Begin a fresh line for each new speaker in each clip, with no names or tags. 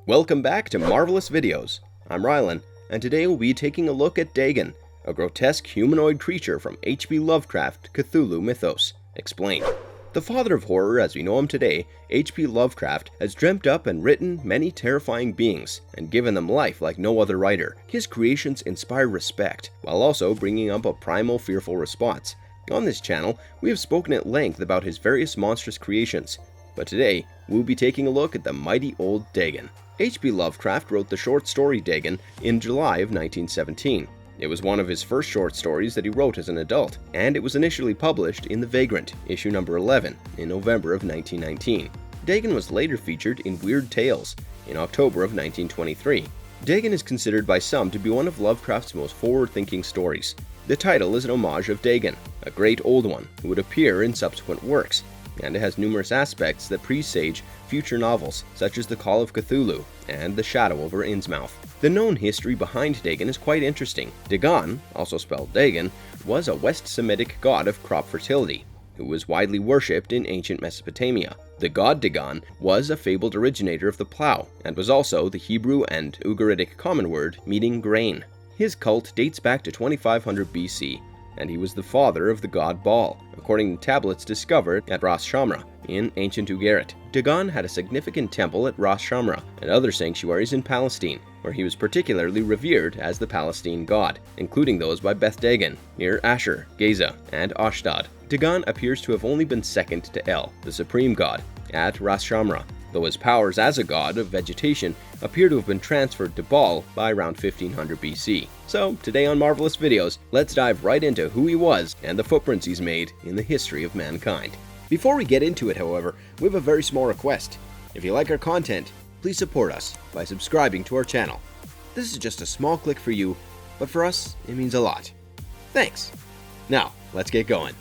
Welcome back to Marvelous Videos. I'm Rylan, and today we'll be taking a look at Dagon, a grotesque humanoid creature from H.P. Lovecraft Cthulhu Mythos. Explained. The father of horror as we know him today, H.P. Lovecraft has dreamt up and written many terrifying beings, and given them life like no other writer. His creations inspire respect, while also bringing up a primal fearful response. On this channel, we have spoken at length about his various monstrous creations, but today, we'll be taking a look at the mighty old Dagon. H.P. Lovecraft wrote the short story Dagon in July of 1917. It was one of his first short stories that he wrote as an adult, and it was initially published in the Vagrant, issue number 11, in November of 1919. Dagon was later featured in Weird Tales in October of 1923. Dagon is considered by some to be one of Lovecraft's most forward-thinking stories. The title is an homage of Dagon, a great old one who would appear in subsequent works, and it has numerous aspects that presage future novels, such as The Call of Cthulhu and The Shadow over Innsmouth. The known history behind Dagon is quite interesting. Dagon, also spelled Dagon, was a West Semitic god of crop fertility, who was widely worshipped in ancient Mesopotamia. The god Dagon was a fabled originator of the plow, and was also the Hebrew and Ugaritic common word meaning grain. His cult dates back to 2500 BC, and he was the father of the god Baal, according to tablets discovered at Ras Shamra in ancient Ugarit. Dagon had a significant temple at Ras Shamra and other sanctuaries in Palestine, where he was particularly revered as the Palestine god, including those by Beth Dagon, near Asher, Gaza, and Ashdod. Dagon appears to have only been second to El, the supreme god, at Ras Shamra, though his powers as a god of vegetation appear to have been transferred to Baal by around 1500 BC. So, today on Marvelous Videos, let's dive right into who he was and the footprints he's made in the history of mankind. Before we get into it, however, we have a very small request. If you like our content, please support us by subscribing to our channel. This is just a small click for you, but for us, it means a lot. Thanks! Now, let's get going.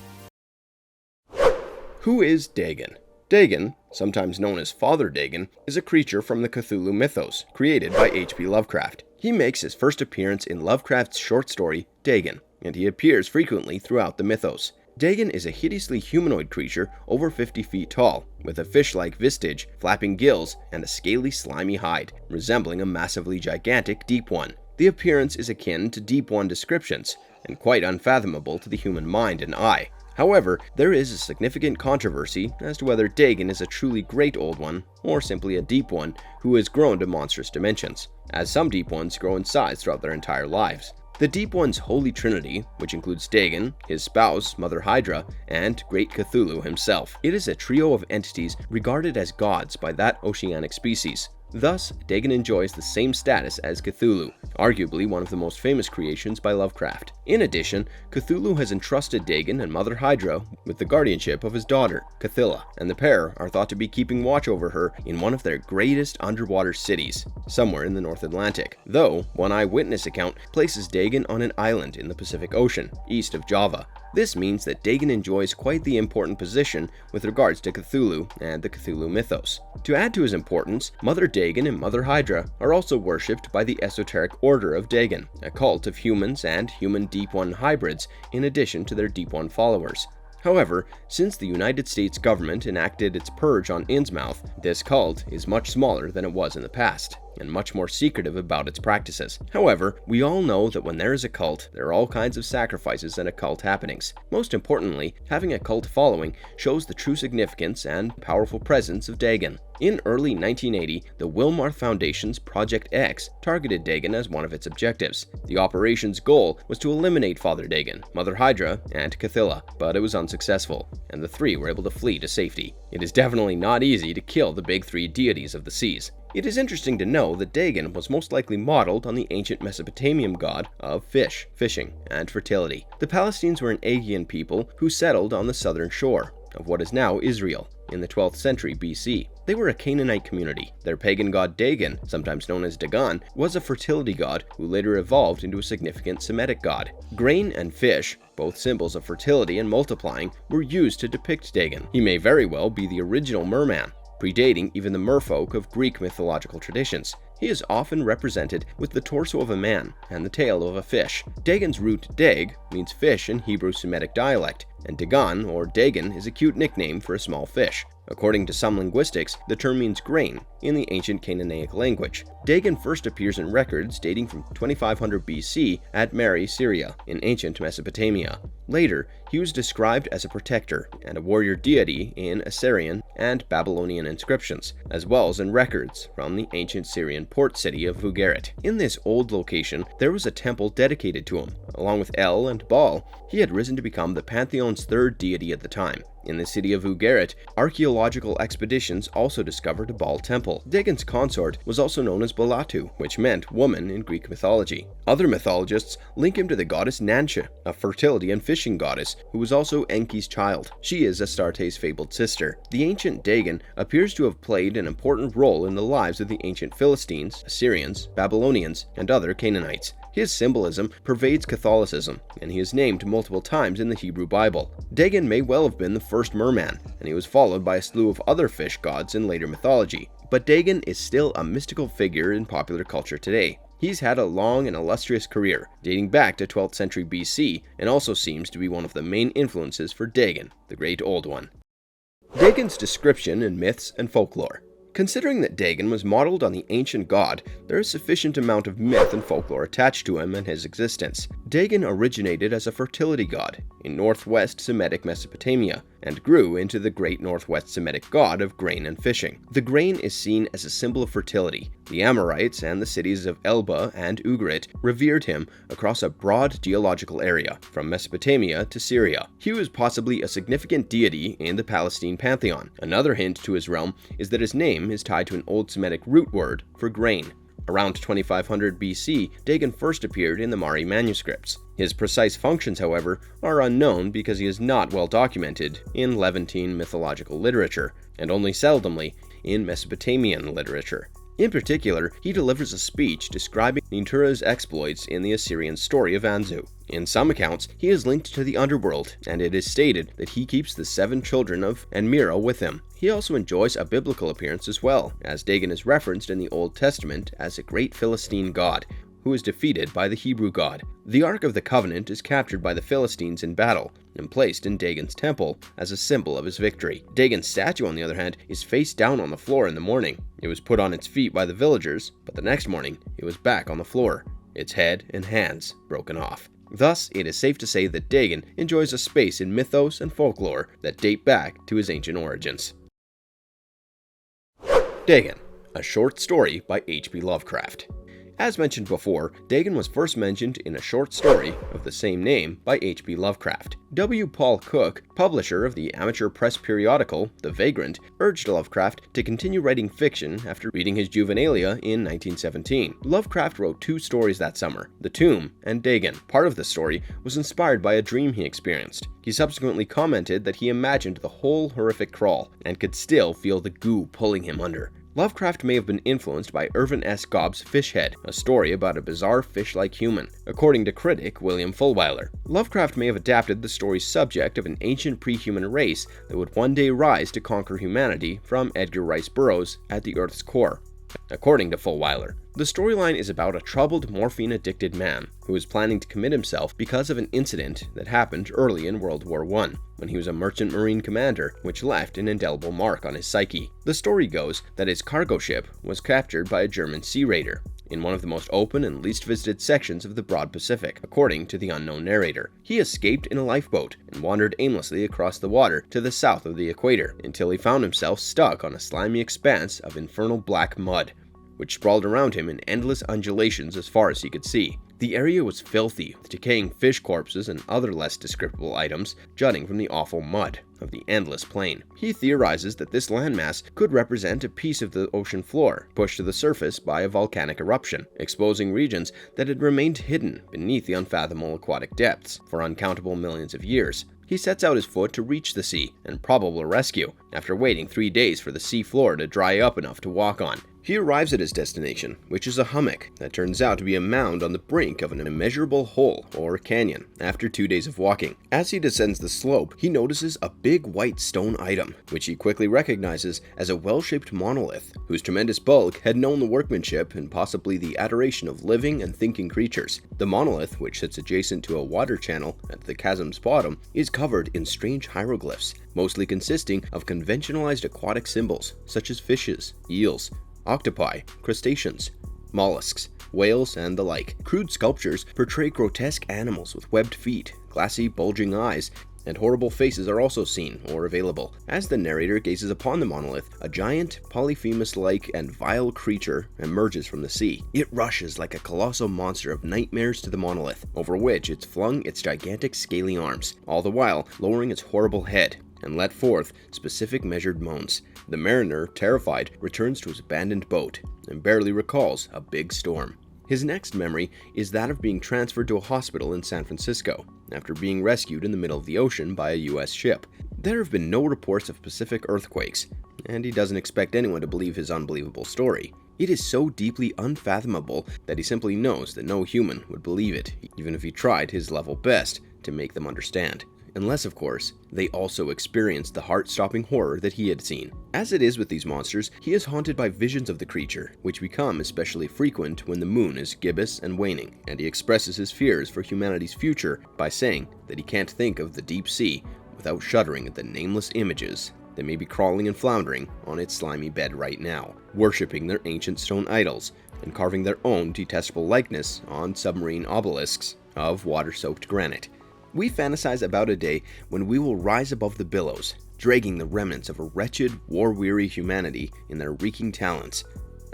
Who is Dagon? Dagon, sometimes known as Father Dagon, is a creature from the Cthulhu Mythos, created by H.P. Lovecraft. He makes his first appearance in Lovecraft's short story, Dagon, and he appears frequently throughout the mythos. Dagon is a hideously humanoid creature over 50 feet tall, with a fish-like visage, flapping gills, and a scaly, slimy hide, resembling a massively gigantic deep one. The appearance is akin to deep one descriptions, and quite unfathomable to the human mind and eye. However, there is a significant controversy as to whether Dagon is a truly great old one, or simply a deep one who has grown to monstrous dimensions, as some deep ones grow in size throughout their entire lives. The Deep One's holy trinity, which includes Dagon, his spouse, Mother Hydra, and Great Cthulhu himself. It is a trio of entities regarded as gods by that oceanic species. Thus, Dagon enjoys the same status as Cthulhu, arguably one of the most famous creations by Lovecraft. In addition, Cthulhu has entrusted Dagon and Mother Hydra with the guardianship of his daughter, Cthulhu, and the pair are thought to be keeping watch over her in one of their greatest underwater cities, somewhere in the North Atlantic, though one eyewitness account places Dagon on an island in the Pacific Ocean, east of Java. This means that Dagon enjoys quite the important position with regards to Cthulhu and the Cthulhu mythos. To add to his importance, Mother Dagon and Mother Hydra are also worshipped by the esoteric Order of Dagon, a cult of humans and human Deep One hybrids in addition to their Deep One followers. However, since the United States government enacted its purge on Innsmouth, this cult is much smaller than it was in the past, and much more secretive about its practices. However, we all know that when there is a cult, there are all kinds of sacrifices and occult happenings. Most importantly, having a cult following shows the true significance and powerful presence of Dagon. In early 1980, the Wilmarth Foundation's Project X targeted Dagon as one of its objectives. The operation's goal was to eliminate Father Dagon, Mother Hydra, and Cthulhu, but it was unsuccessful, and the three were able to flee to safety. It is definitely not easy to kill the big three deities of the seas. It is interesting to know that Dagon was most likely modeled on the ancient Mesopotamian god of fish, fishing, and fertility. The Palestinians were an Aegean people who settled on the southern shore of what is now Israel in the 12th century BC. They were a Canaanite community. Their pagan god Dagon, sometimes known as Dagon, was a fertility god who later evolved into a significant Semitic god. Grain and fish, both symbols of fertility and multiplying, were used to depict Dagon. He may very well be the original merman, predating even the merfolk of Greek mythological traditions. He is often represented with the torso of a man and the tail of a fish. Dagon's root dag means fish in Hebrew Semitic dialect. and Dagon or Dagon is a cute nickname for a small fish. According to some linguistics, the term means grain in the ancient Canaanaic language. Dagon first appears in records dating from 2500 BC at Mari, Syria, in ancient Mesopotamia. Later, he was described as a protector and a warrior deity in Assyrian and Babylonian inscriptions, as well as in records from the ancient Syrian port city of Vagrant. In this old location, there was a temple dedicated to him. Along with El and Baal, he had risen to become the pantheon's third deity at the time. In the city of Vagrant, archaeological expeditions also discovered a Baal temple. Dagon's consort was also known as Balatu, which meant woman in Greek mythology. Other mythologists link him to the goddess Nansha, a fertility and fishing goddess who was also Enki's child. She is Astarte's fabled sister. The ancient Dagon appears to have played an important role in the lives of the ancient Philistines, Assyrians, Babylonians, and other Canaanites. His symbolism pervades Catholicism, and he is named multiple times in the Hebrew Bible. Dagon may well have been the first merman, and he was followed by a slew of other fish gods in later mythology. But Dagon is still a mystical figure in popular culture today. He's had a long and illustrious career, dating back to 12th century BC, and also seems to be one of the main influences for Dagon, the Great Old One. Dagon's description in myths and folklore. Considering that Dagon was modeled on the ancient god, there is sufficient amount of myth and folklore attached to him and his existence. Dagon originated as a fertility god in northwest Semitic Mesopotamia and grew into the great northwest Semitic god of grain and fishing. The grain is seen as a symbol of fertility. The Amorites and the cities of Elba and Ugarit revered him across a broad geological area, from Mesopotamia to Syria. He was possibly a significant deity in the Palestine pantheon. Another hint to his realm is that his name is tied to an Old Semitic root word for grain. Around 2500 BC, Dagon first appeared in the Mari manuscripts. His precise functions, however, are unknown because he is not well documented in Levantine mythological literature, and only seldomly in Mesopotamian literature. In particular, he delivers a speech describing Nintura's exploits in the Assyrian story of Anzu. In some accounts, he is linked to the underworld, and it is stated that he keeps the 7 children of Enmira with him. He also enjoys a biblical appearance as well, as Dagon is referenced in the Old Testament as a great Philistine god, who is defeated by the Hebrew god. The Ark of the Covenant is captured by the Philistines in battle and placed in Dagon's temple as a symbol of his victory. Dagon's statue, on the other hand, is face down on the floor in the morning. It was put on its feet by the villagers, but the next morning it was back on the floor, its head and hands broken off. Thus, it is safe to say that Dagon enjoys a space in mythos and folklore that date back to his ancient origins. Dagon, a short story by H.P. Lovecraft. As mentioned before, Dagon was first mentioned in a short story of the same name by H.P. Lovecraft. W. Paul Cook, publisher of the amateur press periodical The Vagrant, urged Lovecraft to continue writing fiction after reading his juvenilia in 1917. Lovecraft wrote 2 stories that summer, The Tomb and Dagon. Part of the story was inspired by a dream he experienced. He subsequently commented that he imagined the whole horrific crawl and could still feel the goo pulling him under. Lovecraft may have been influenced by Irvin S. Gobb's Fishhead, a story about a bizarre fish-like human, according to critic William Fulwiler. Lovecraft may have adapted the story's subject of an ancient pre-human race that would one day rise to conquer humanity from Edgar Rice Burroughs' At the Earth's Core. According to Fulwiler, the storyline is about a troubled morphine-addicted man who is planning to commit himself because of an incident that happened early in World War I, when he was a merchant marine commander, which left an indelible mark on his psyche. The story goes that his cargo ship was captured by a German sea raider in one of the most open and least visited sections of the broad Pacific, according to the unknown narrator. He escaped in a lifeboat and wandered aimlessly across the water to the south of the equator until he found himself stuck on a slimy expanse of infernal black mud, which sprawled around him in endless undulations as far as he could see. The area was filthy, with decaying fish corpses and other less descriptible items jutting from the awful mud of the endless plain. He theorizes that this landmass could represent a piece of the ocean floor, pushed to the surface by a volcanic eruption, exposing regions that had remained hidden beneath the unfathomable aquatic depths for uncountable millions of years. He sets out his foot to reach the sea and probable rescue, after waiting 3 days for the sea floor to dry up enough to walk on. He arrives at his destination, which is a hummock that turns out to be a mound on the brink of an immeasurable hole or canyon after 2 days of walking. As he descends the slope, he notices a big white stone item, which he quickly recognizes as a well-shaped monolith, whose tremendous bulk had known the workmanship and possibly the adoration of living and thinking creatures. The monolith, which sits adjacent to a water channel at the chasm's bottom, is covered in strange hieroglyphs, mostly consisting of conventionalized aquatic symbols such as fishes, eels, octopi, crustaceans, mollusks, whales, and the like. Crude sculptures portray grotesque animals with webbed feet, glassy, bulging eyes, and horrible faces are also seen or available. As the narrator gazes upon the monolith, a giant, Polyphemus-like and vile creature emerges from the sea. It rushes like a colossal monster of nightmares to the monolith, over which it's flung its gigantic scaly arms, all the while lowering its horrible head, and let forth specific measured moans. The mariner, terrified, returns to his abandoned boat and barely recalls a big storm. His next memory is that of being transferred to a hospital in San Francisco after being rescued in the middle of the ocean by a US ship. There have been no reports of Pacific earthquakes, and he doesn't expect anyone to believe his unbelievable story. It is so deeply unfathomable that he simply knows that no human would believe it, even if he tried his level best to make them understand. Unless, of course, they also experienced the heart-stopping horror that he had seen. As it is with these monsters, he is haunted by visions of the creature, which become especially frequent when the moon is gibbous and waning, and he expresses his fears for humanity's future by saying that he can't think of the deep sea without shuddering at the nameless images that may be crawling and floundering on its slimy bed right now, worshipping their ancient stone idols, and carving their own detestable likeness on submarine obelisks of water-soaked granite. We fantasize about a day when we will rise above the billows, dragging the remnants of a wretched, war-weary humanity in their reeking talons,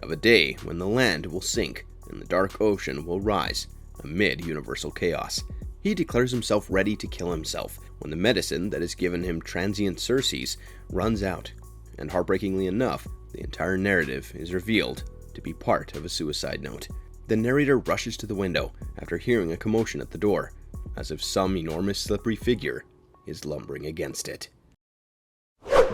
of a day when the land will sink and the dark ocean will rise amid universal chaos. He declares himself ready to kill himself when the medicine that has given him transient surcease runs out, and heartbreakingly enough, the entire narrative is revealed to be part of a suicide note. The narrator rushes to the window after hearing a commotion at the door, as if some enormous slippery figure is lumbering against it.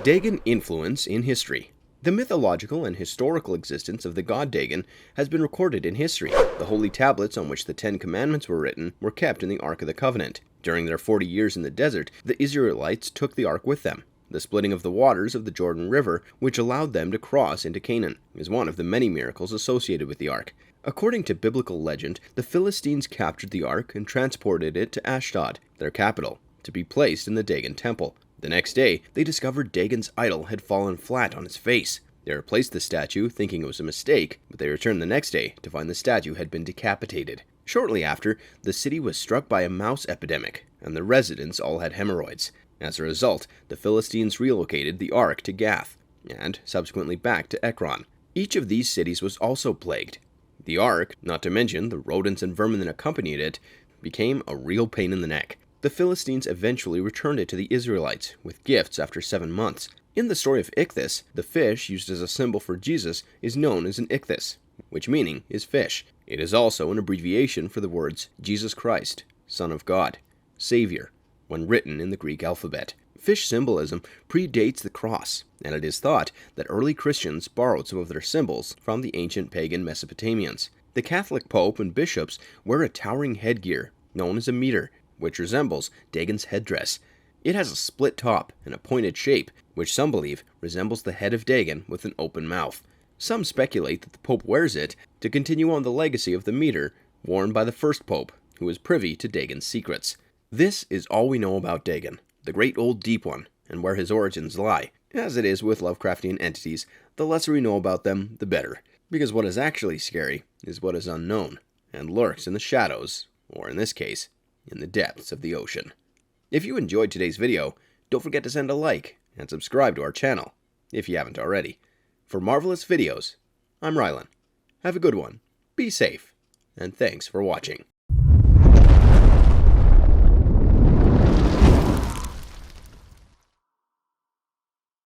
Dagon influence in history. The mythological and historical existence of the god Dagon has been recorded in history. The holy tablets on which the 10 Commandments were written were kept in the Ark of the Covenant. During their 40 years in the desert, the Israelites took the Ark with them. The splitting of the waters of the Jordan River, which allowed them to cross into Canaan, is one of the many miracles associated with the Ark. According to biblical legend, the Philistines captured the Ark and transported it to Ashdod, their capital, to be placed in the Dagon temple. The next day, they discovered Dagon's idol had fallen flat on its face. They replaced the statue, thinking it was a mistake, but they returned the next day to find the statue had been decapitated. Shortly after, the city was struck by a mouse epidemic, and the residents all had hemorrhoids. As a result, the Philistines relocated the Ark to Gath, and subsequently back to Ekron. Each of these cities was also plagued. The Ark, not to mention the rodents and vermin that accompanied it, became a real pain in the neck. The Philistines eventually returned it to the Israelites with gifts after 7 months. In the story of Ichthus, the fish used as a symbol for Jesus is known as an ichthus, which meaning is fish. It is also an abbreviation for the words Jesus Christ, Son of God, Savior, when written in the Greek alphabet. Fish symbolism predates the cross, and it is thought that early Christians borrowed some of their symbols from the ancient pagan Mesopotamians. The Catholic Pope and bishops wear a towering headgear known as a mitre, which resembles Dagon's headdress. It has a split top and a pointed shape, which some believe resembles the head of Dagon with an open mouth. Some speculate that the Pope wears it to continue on the legacy of the mitre worn by the first Pope, who was privy to Dagon's secrets. This is all we know about Dagon, the great old deep one, and where his origins lie. As it is with Lovecraftian entities, the lesser we know about them, the better, because what is actually scary is what is unknown, and lurks in the shadows, or in this case, in the depths of the ocean. If you enjoyed today's video, don't forget to send a like and subscribe to our channel, if you haven't already. For marvelous videos, I'm Rylan. Have a good one, be safe, and thanks for watching.